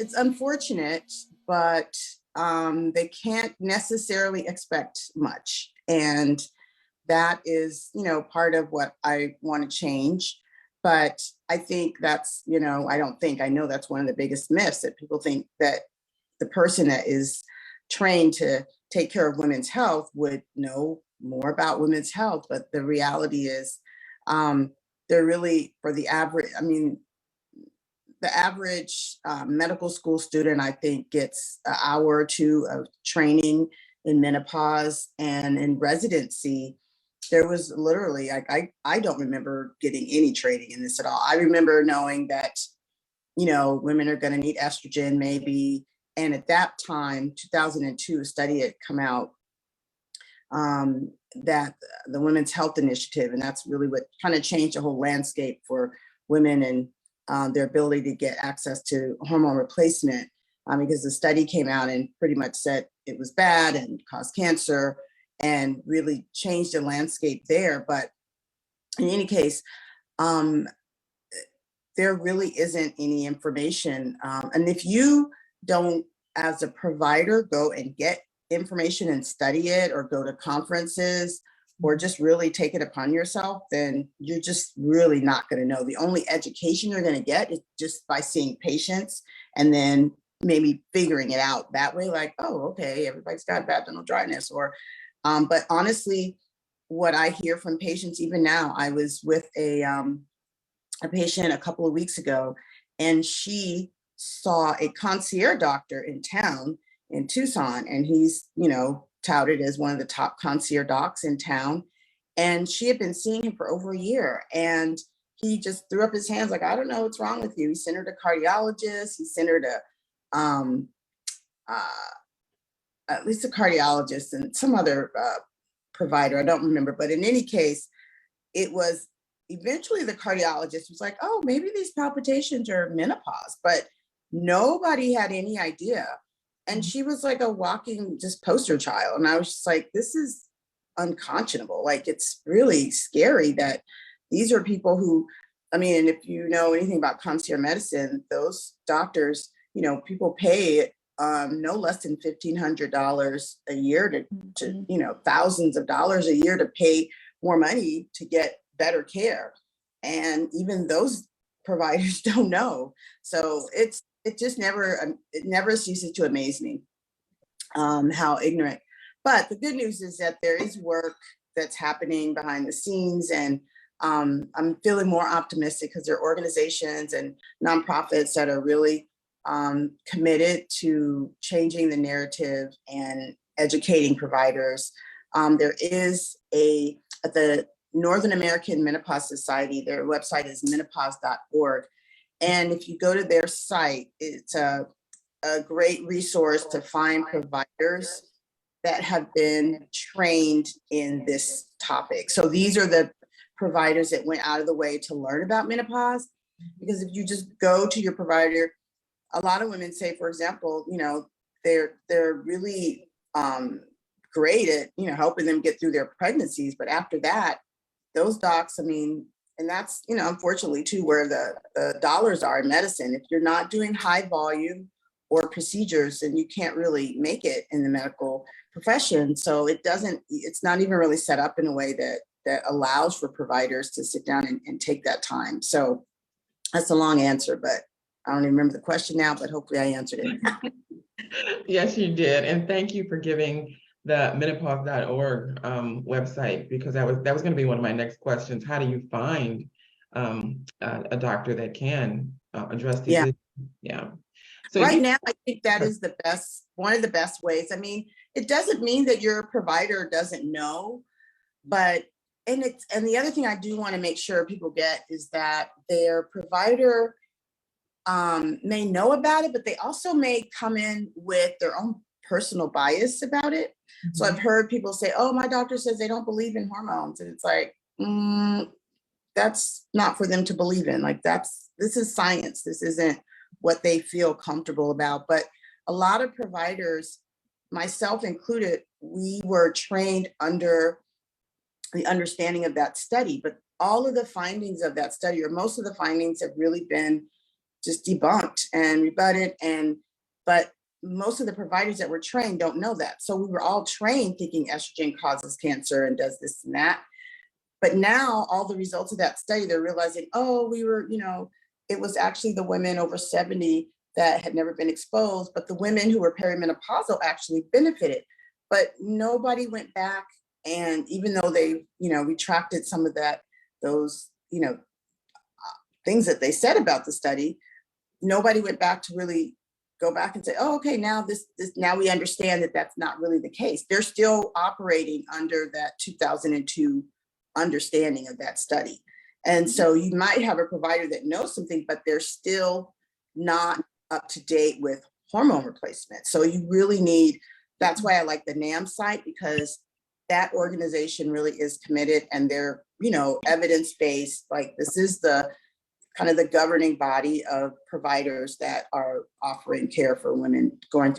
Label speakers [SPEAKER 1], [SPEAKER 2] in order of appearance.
[SPEAKER 1] it's unfortunate, but they can't necessarily expect much. And that is, part of what I want to change. But I think that's, I know that's one of the biggest myths, that people think that the person that is trained to take care of women's health would know more about women's health. But the reality is, they're really, for the average, the average medical school student, I think, gets an hour or two of training in menopause. And in residency, there was literally, I don't remember getting any training in this at all. I remember knowing that, women are going to need estrogen maybe. And at that time, 2002, a study had come out, that the Women's Health Initiative, and that's really what kind of changed the whole landscape for women and their ability to get access to hormone replacement, because the study came out and pretty much said it was bad and caused cancer, and really changed the landscape there. But in any case, there really isn't any information. And if you don't, as a provider, go and get information and study it, or go to conferences, or just really take it upon yourself, then you're just really not going to know. The only education you're going to get is just by seeing patients, and then maybe figuring it out that way, like, oh, okay, everybody's got vaginal dryness. Or but honestly, what I hear from patients, even now, I was with a patient a couple of weeks ago, and she saw a concierge doctor in town in Tucson, and he's, touted as one of the top concierge docs in town. And she had been seeing him for over a year, and he just threw up his hands like, I don't know what's wrong with you. He sent her to cardiologist. He sent her to at least a cardiologist and some other provider. I don't remember, but in any case, it was eventually the cardiologist was like, oh, maybe these palpitations are menopause, but nobody had any idea. And she was like a walking just poster child. And I was just like, this is unconscionable. Like, it's really scary that these are people who, and if you know anything about concierge medicine, those doctors, people pay no less than $1,500 a year to thousands of dollars a year to pay more money to get better care. And even those providers don't know. So it never ceases to amaze me how ignorant. But the good news is that there is work that's happening behind the scenes, and I'm feeling more optimistic because there are organizations and nonprofits that are really committed to changing the narrative and educating providers. There is at the Northern American Menopause Society, their website is menopause.org. And if you go to their site, it's a great resource to find providers that have been trained in this topic. So these are the providers that went out of the way to learn about menopause. Because if you just go to your provider, a lot of women say, for example, they're really great at, helping them get through their pregnancies. But after that, those docs, and that's, unfortunately too, where the dollars are in medicine. If you're not doing high volume or procedures, then you can't really make it in the medical profession. So it's not even really set up in a way that allows for providers to sit down and take that time. So that's a long answer, but I don't even remember the question now, but hopefully I answered it.
[SPEAKER 2] Yes, you did. And thank you for giving the menopause.org website, because that was going to be one of my next questions. How do you find a doctor that can address these issues? Yeah. So
[SPEAKER 1] right now, I think that is one of the best ways. It doesn't mean that your provider doesn't know, but and the other thing I do want to make sure people get is that their provider may know about it, but they also may come in with their own personal bias about it. Mm-hmm. So I've heard people say, oh, my doctor says they don't believe in hormones. And it's like, that's not for them to believe in. Like, this is science. This isn't what they feel comfortable about. But a lot of providers, myself included, we were trained under the understanding of that study, but all of the findings of that study, or most of the findings, have really been just debunked and rebutted. But most of the providers that were trained don't know that. So we were all trained thinking estrogen causes cancer and does this and that. But now all the results of that study, they're realizing, oh, it was actually the women over 70 that had never been exposed, but the women who were perimenopausal actually benefited. But nobody went back, and even though they, retracted some of those things that they said about the study, nobody went back to really go back and say, oh, okay, now now we understand that that's not really the case. They're still operating under that 2002 understanding of that study. And so you might have a provider that knows something, but they're still not up to date with hormone replacement. So you really need, that's why I like the NAM site, because that organization really is committed, and they're, evidence-based. Like, this is the kind of the governing body of providers that are offering care for women going